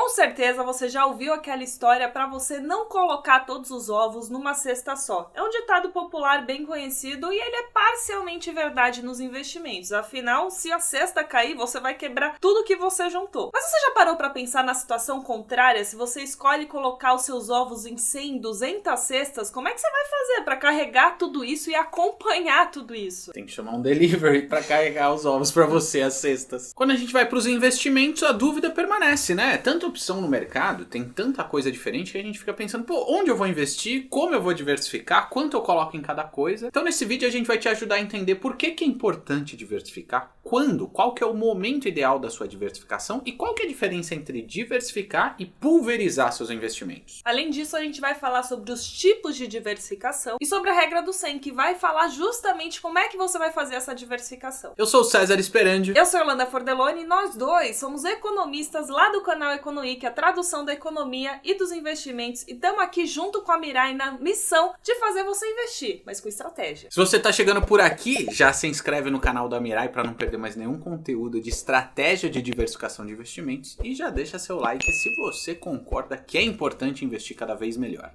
Com certeza você já ouviu aquela história para você não colocar todos os ovos numa cesta só. É um ditado popular bem conhecido e ele é parcialmente verdade nos investimentos. Afinal, se a cesta cair, você vai quebrar tudo que você juntou. Mas você já parou para pensar na situação contrária? Se você escolhe colocar os seus ovos em 100, 200 cestas, como é que você vai fazer para carregar tudo isso e acompanhar tudo isso? Tem que chamar um delivery para carregar os ovos para você, as cestas. Quando a gente vai para os investimentos, a dúvida permanece, né? Tanta opção no mercado, tem tanta coisa diferente que a gente fica pensando, onde eu vou investir, como eu vou diversificar, quanto eu coloco em cada coisa. Então nesse vídeo a gente vai te ajudar a entender por que é importante diversificar, quando, qual que é o momento ideal da sua diversificação e qual que é a diferença entre diversificar e pulverizar seus investimentos. Além disso, a gente vai falar sobre os tipos de diversificação e sobre a regra do 100, que vai falar justamente como é que você vai fazer essa diversificação. Eu sou o César Esperandio. Eu sou a Yolanda Fordeloni e nós dois somos economistas lá do canal Economic, a tradução da economia e dos investimentos, e estamos aqui junto com a Mirai na missão de fazer você investir, mas com estratégia. Se você está chegando por aqui, já se inscreve no canal da Mirai para não perder mais nenhum conteúdo de estratégia de diversificação de investimentos e já deixa seu like se você concorda que é importante investir cada vez melhor.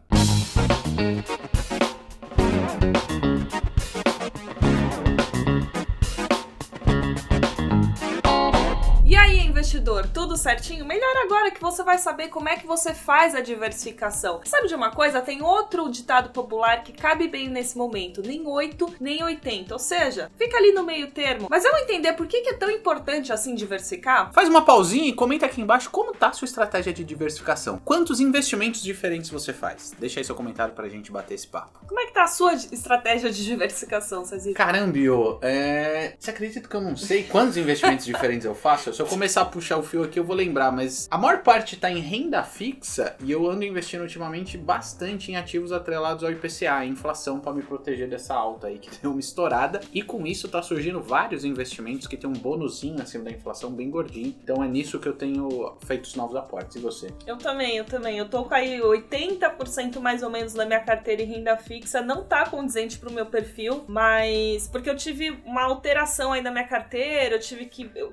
E aí, investidor, tudo certinho? Melhor agora que você vai saber como é que você faz a diversificação. Sabe de uma coisa? Tem outro ditado popular que cabe bem nesse momento. Nem 8, nem 80. Ou seja, fica ali no meio termo. Mas vamos entender por que é tão importante assim diversificar? Faz uma pausinha e comenta aqui embaixo como tá a sua estratégia de diversificação. Quantos investimentos diferentes você faz? Deixa aí seu comentário pra gente bater esse papo. Como é que tá a sua estratégia de diversificação, Cezito? Carambio, você acredita que eu não sei quantos investimentos diferentes eu faço? Se eu começar a puxar o fio aqui eu vou lembrar, mas a maior parte tá em renda fixa e eu ando investindo ultimamente bastante em ativos atrelados ao IPCA, a inflação, para me proteger dessa alta aí que deu uma estourada, e com isso tá surgindo vários investimentos que tem um bônusinho acima da inflação bem gordinho, então é nisso que eu tenho feito os novos aportes. E você? Eu também, eu tô com aí 80% mais ou menos da minha carteira em renda fixa, não tá condizente pro meu perfil, mas porque eu tive uma alteração aí na minha carteira,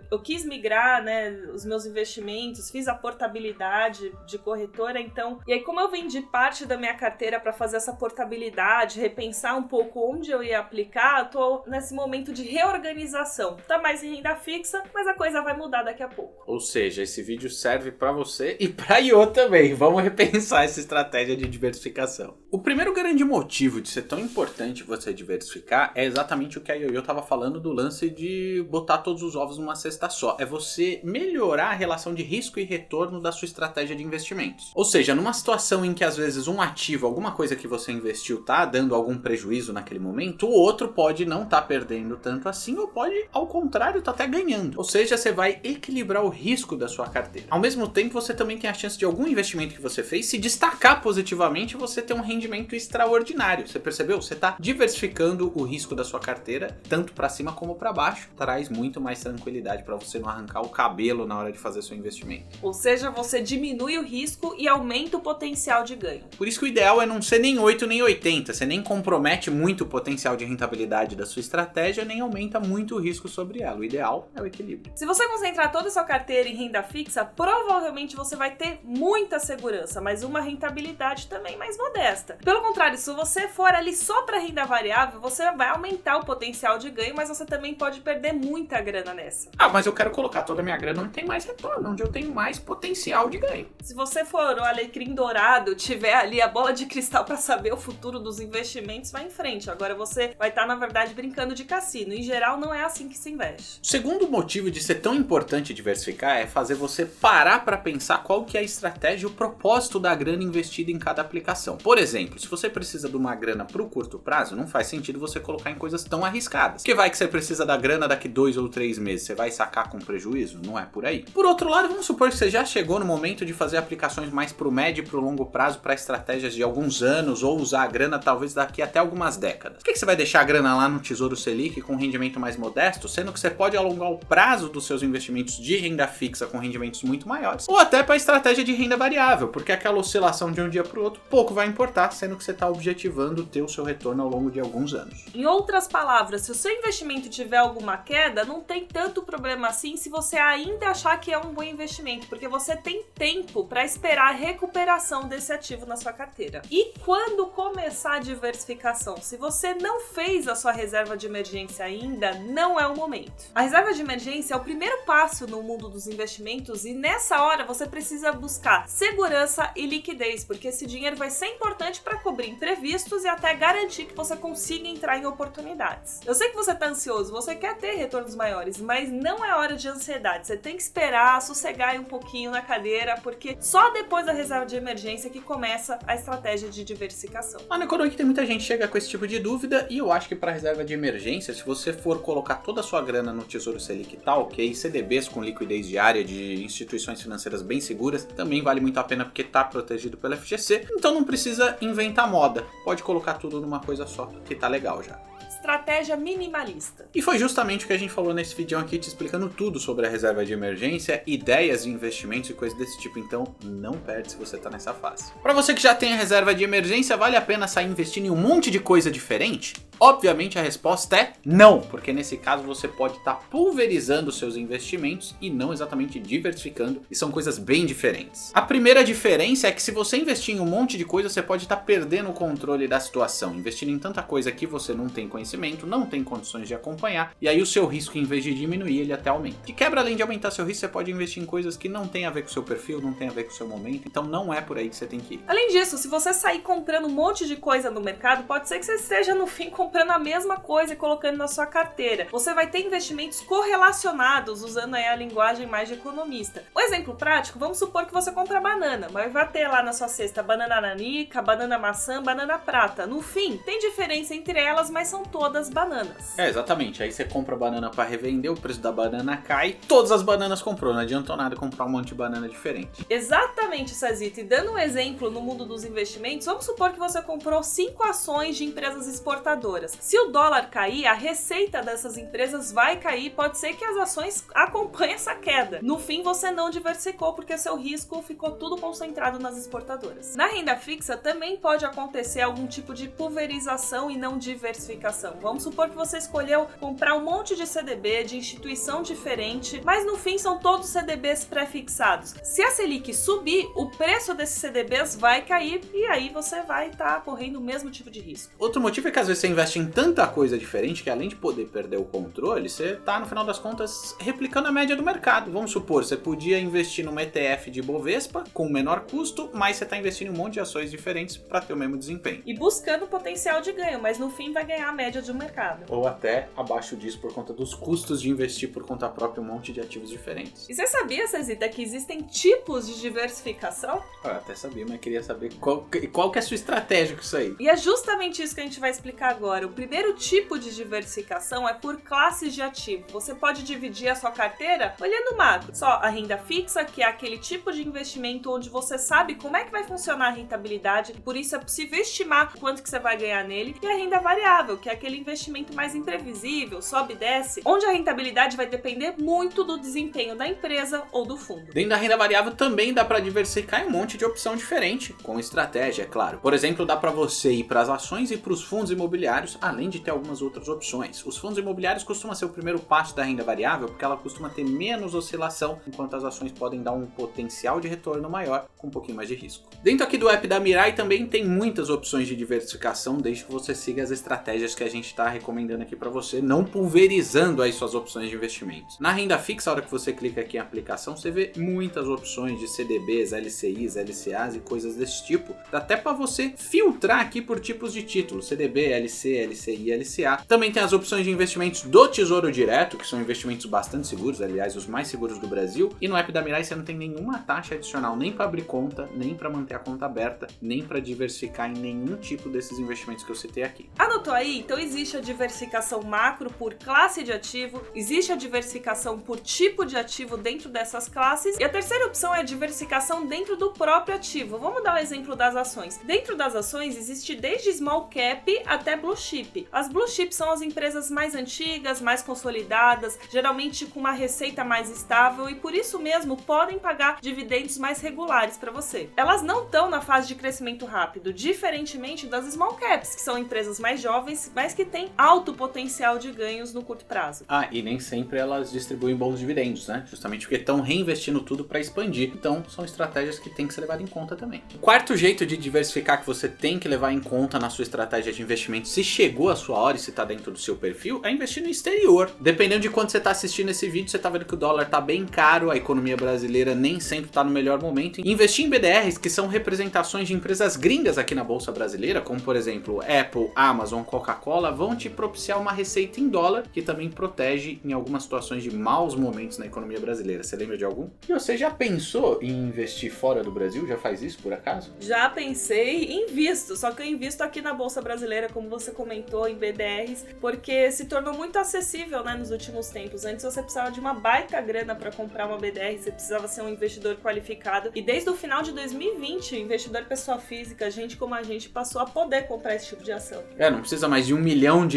eu quis migrar, né, os meus investimentos, fiz a portabilidade de corretora, então, e aí como eu vendi parte da minha carteira para fazer essa portabilidade, repensar um pouco onde eu ia aplicar, eu tô nesse momento de reorganização. Tá mais em renda fixa, mas a coisa vai mudar daqui a pouco. Ou seja, esse vídeo serve para você e para Iô também. Vamos repensar essa estratégia de diversificação. O primeiro grande motivo de ser tão importante você diversificar é exatamente o que a Ioiô tava falando do lance de botar todos os ovos numa cesta só. É você melhorar a relação de risco e retorno da sua estratégia de investimentos. Ou seja, numa situação em que às vezes um ativo, alguma coisa que você investiu tá dando algum prejuízo naquele momento, o outro pode não tá perdendo tanto assim, ou pode, ao contrário, tá até ganhando. Ou seja, você vai equilibrar o risco da sua carteira. Ao mesmo tempo, você também tem a chance de algum investimento que você fez se destacar positivamente e você ter um rendimento extraordinário. Você percebeu? Você tá diversificando o risco da sua carteira, tanto para cima como para baixo. Traz muito mais tranquilidade para você não arrancar o cabelo na hora de fazer seu investimento. Ou seja, você diminui o risco e aumenta o potencial de ganho. Por isso que o ideal é não ser nem 8 nem 80. Você nem compromete muito o potencial de rentabilidade da sua estratégia, nem aumenta muito o risco sobre ela. O ideal é o equilíbrio. Se você concentrar toda a sua carteira em renda fixa, provavelmente você vai ter muita segurança, mas uma rentabilidade também mais modesta. Pelo contrário, se você for ali só para renda variável, você vai aumentar o potencial de ganho, mas você também pode perder muita grana nessa. Mas eu quero colocar toda a minha grana onde tem mais retorno, onde eu tenho mais potencial de ganho. Se você for o alecrim dourado, tiver ali a bola de cristal para saber o futuro dos investimentos, vai em frente. Agora você vai estar, na verdade, brincando de cassino. Em geral, não é assim que se investe. O segundo motivo de ser tão importante diversificar é fazer você parar para pensar qual que é a estratégia e o propósito da grana investida em cada aplicação. Por exemplo, se você precisa de uma grana para o curto prazo, não faz sentido você colocar em coisas tão arriscadas. Porque vai que você precisa da grana daqui 2 ou 3 meses, você vai sacar com prejuízo? Não é por aí. Por outro lado, vamos supor que você já chegou no momento de fazer aplicações mais para o médio e para o longo prazo para estratégias de alguns anos ou usar a grana talvez daqui até algumas décadas. Por que você vai deixar a grana lá no Tesouro Selic com rendimento mais modesto, sendo que você pode alongar o prazo dos seus investimentos de renda fixa com rendimentos muito maiores, ou até para a estratégia de renda variável, porque aquela oscilação de um dia para o outro pouco vai importar, sendo que você está objetivando ter o seu retorno ao longo de alguns anos. Em outras palavras, se o seu investimento tiver alguma queda, não tem tanto problema assim se você ainda achar que é um bom investimento, porque você tem tempo para esperar a recuperação desse ativo na sua carteira. E quando começar a diversificação? Se você não fez a sua reserva de emergência ainda, não é o momento. A reserva de emergência é o primeiro passo no mundo dos investimentos e nessa hora você precisa buscar segurança e liquidez, porque esse dinheiro vai ser importante para cobrir imprevistos e até garantir que você consiga entrar em oportunidades. Eu sei que você está ansioso, você quer ter retornos maiores, mas não é hora de ansiedade. Você tem que esperar, sossegar aí um pouquinho na cadeira, porque só depois da reserva de emergência que começa a estratégia de diversificação. Lá no Economic tem muita gente que chega com esse tipo de dúvida e eu acho que para reserva de emergência, se você for colocar toda a sua grana no Tesouro Selic tá ok, CDBs com liquidez diária de instituições financeiras bem seguras, também vale muito a pena porque tá protegido pelo FGC, então não precisa inventar moda, pode colocar tudo numa coisa só, que tá legal já. Estratégia minimalista. E foi justamente o que a gente falou nesse vídeo aqui, te explicando tudo sobre a reserva de emergência, ideias de investimentos e coisas desse tipo, então não perde se você tá nessa fase. Para você que já tem a reserva de emergência, vale a pena sair investindo em um monte de coisa diferente? Obviamente a resposta é não, porque nesse caso você pode estar pulverizando seus investimentos e não exatamente diversificando, e são coisas bem diferentes. A primeira diferença é que se você investir em um monte de coisa, você pode estar perdendo o controle da situação, investindo em tanta coisa que você não tem conhecimento, não tem condições de acompanhar, e aí o seu risco, em vez de diminuir, ele até aumenta. De quebra, além de aumentar seu risco, você pode investir em coisas que não tem a ver com o seu perfil, não tem a ver com o seu momento, então não é por aí que você tem que ir. Além disso, se você sair comprando um monte de coisa no mercado, pode ser que você esteja no fim comprando a mesma coisa e colocando na sua carteira. Você vai ter investimentos correlacionados, usando aí a linguagem mais de economista. Um exemplo prático, vamos supor que você compra banana, mas vai ter lá na sua cesta banana nanica, banana maçã, banana prata. No fim, tem diferença entre elas, mas são todas bananas. Exatamente. Aí você compra banana para revender, o preço da banana cai, todas as bananas comprou, não adiantou nada comprar um monte de banana diferente. Exatamente, Sazita. E dando um exemplo no mundo dos investimentos, vamos supor que você comprou 5 ações de empresas exportadoras. Se o dólar cair, a receita dessas empresas vai cair, pode ser que as ações acompanhem essa queda. No fim, você não diversificou porque seu risco ficou tudo concentrado nas exportadoras. Na renda fixa também pode acontecer algum tipo de pulverização e não diversificação. Vamos supor que você escolheu comprar um monte de CDB de instituição diferente, mas no fim são todos CDBs pré-fixados. Se a Selic subir, o preço desses CDBs vai cair e aí você vai estar correndo o mesmo tipo de risco. Outro motivo é que às vezes você investe em tanta coisa diferente que além de poder perder o controle, você tá no final das contas replicando a média do mercado. Vamos supor, você podia investir numa ETF de Bovespa com menor custo, mas você tá investindo em um monte de ações diferentes para ter o mesmo desempenho. E buscando potencial de ganho, mas no fim vai ganhar a média do mercado. Ou até abaixo disso por conta dos custos de investir por conta própria um monte de ativos diferentes. E você sabia, Cezita, que existem tipos de diversificação? Eu até sabia, mas queria saber qual que é a sua estratégia com isso aí. E é justamente isso que a gente vai explicar agora. O primeiro tipo de diversificação é por classes de ativo. Você pode dividir a sua carteira olhando macro. Só a renda fixa, que é aquele tipo de investimento onde você sabe como é que vai funcionar a rentabilidade, por isso é possível estimar quanto que você vai ganhar nele. E a renda variável, que é aquele investimento mais imprevisível, sobe e desce, onde a rentabilidade vai depender muito do desempenho da empresa ou do fundo. Dentro da renda variável também dá para diversificar em um monte de opção diferente, com estratégia, é claro. Por exemplo, dá para você ir para as ações e para os fundos imobiliários, além de ter algumas outras opções. Os fundos imobiliários costumam ser o primeiro passo da renda variável, porque ela costuma ter menos oscilação, enquanto as ações podem dar um potencial de retorno maior, com um pouquinho mais de risco. Dentro aqui do app da Mirai também tem muitas opções de diversificação, desde que você siga as estratégias que a gente está recomendando aqui para você, não pulverizando aí suas opções de investimentos. Na renda fixa, a hora que você clica aqui em aplicação, você vê muitas opções de CDBs, LCIs, LCAs e coisas desse tipo. Dá até para você filtrar aqui por tipos de títulos, CDB, LC, LCI, LCA. Também tem as opções de investimentos do Tesouro Direto, que são investimentos bastante seguros, aliás, os mais seguros do Brasil. E no app da Mirai você não tem nenhuma taxa adicional, nem para abrir conta, nem para manter a conta aberta, nem para diversificar em nenhum tipo desses investimentos que eu citei aqui. Anotou aí? Então existe a diversificação macro por classe de ativo, existe a diversificação por tipo de ativo dentro dessas classes, e a terceira opção é a diversificação dentro do próprio ativo. Vamos dar um exemplo das ações. Dentro das ações existe desde small cap até blue chip. As blue chips são as empresas mais antigas, mais consolidadas, geralmente com uma receita mais estável e por isso mesmo podem pagar dividendos mais regulares para você. Elas não estão na fase de crescimento rápido, diferentemente das small caps, que são empresas mais jovens, mas que têm alto potencial de ganhos no curto prazo. E nem sempre elas distribuem bons dividendos, né? Justamente porque estão reinvestindo tudo para expandir. Então, são estratégias que tem que ser levado em conta também. O quarto jeito de diversificar que você tem que levar em conta na sua estratégia de investimento, se chegou a sua hora e se está dentro do seu perfil, é investir no exterior. Dependendo de quando você está assistindo esse vídeo, você está vendo que o dólar está bem caro, a economia brasileira nem sempre está no melhor momento. Investir em BDRs, que são representações de empresas gringas aqui na Bolsa Brasileira, como por exemplo Apple, Amazon, Coca-Cola, vão te propiciar uma receita em dólar, que também protege em algumas situações de maus momentos na economia brasileira. Você lembra de algum? E você já pensou em investir fora do Brasil? Já faz isso por acaso? Já pensei e invisto, só que eu invisto aqui na Bolsa Brasileira, como você comentou, em BDRs, porque se tornou muito acessível, né, nos últimos tempos. Antes você precisava de uma baita grana para comprar uma BDR, você precisava ser um investidor qualificado. E desde o final de 2020, investidor pessoa física, gente como a gente, passou a poder comprar esse tipo de ação. Não precisa mais de R$1 milhão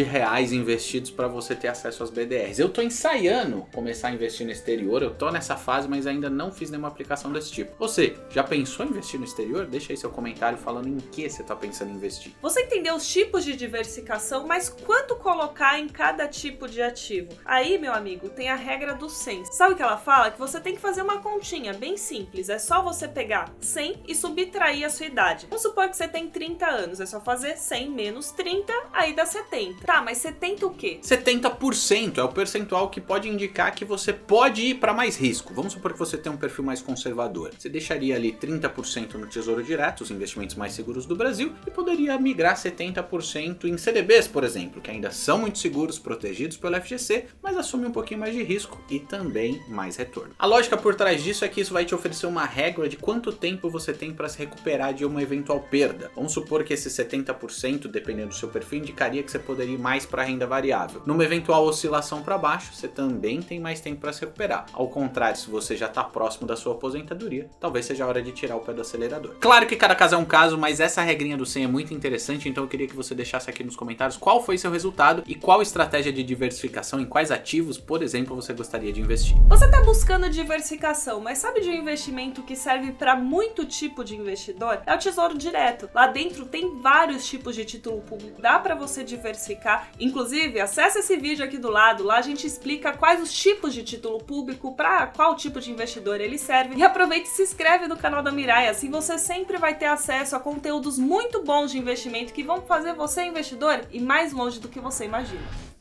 investidos para você ter acesso às BDRs. Eu tô ensaiando começar a investir no exterior, eu tô nessa fase, mas ainda não fiz nenhuma aplicação desse tipo. Você já pensou em investir no exterior? Deixa aí seu comentário falando em que você tá pensando em investir. Você entendeu os tipos de diversificação, mas quanto colocar em cada tipo de ativo? Aí, meu amigo, tem a regra do 100. Sabe o que ela fala? Que você tem que fazer uma continha bem simples. É só você pegar 100 e subtrair a sua idade. Vamos supor que você tem 30 anos. É só fazer 100 menos 30, aí dá 70. Tá, mas 70 o quê? 70% é o percentual que pode indicar que você pode ir para mais risco. Vamos supor que você tem um perfil mais conservador. Você deixaria ali 30% no Tesouro Direto, os investimentos mais seguros do Brasil, e poderia migrar 70% em CDBs, por exemplo, que ainda são muito seguros, protegidos pelo FGC, mas assumem um pouquinho mais de risco e também mais retorno. A lógica por trás disso é que isso vai te oferecer uma regra de quanto tempo você tem para se recuperar de uma eventual perda. Vamos supor que esse 70%, dependendo do seu perfil, indicaria que você poderia ir mais para a renda variável. Numa eventual oscilação para baixo, você também tem mais tempo para se recuperar. Ao contrário, se você já está próximo da sua aposentadoria, talvez seja a hora de tirar o pé do acelerador. Claro que cada caso é um caso, mas essa regrinha do 100 é muito interessante, então eu queria que você deixasse aqui nos comentários qual foi seu resultado e qual estratégia de diversificação, em quais ativos, por exemplo, você gostaria de investir. Você está buscando diversificação, mas sabe de um investimento que serve para muito tipo de investidor? É o Tesouro Direto. Lá dentro tem vários tipos de título público, dá para você diversificar. Inclusive, acessa esse vídeo aqui do lado, lá a gente explica quais os tipos de título público, para qual tipo de investidor ele serve. E aproveita e se inscreve no canal da Mirai, assim você sempre vai ter acesso a conteúdos muito bons de investimento que vão fazer você investidor ir mais longe do que você imagina.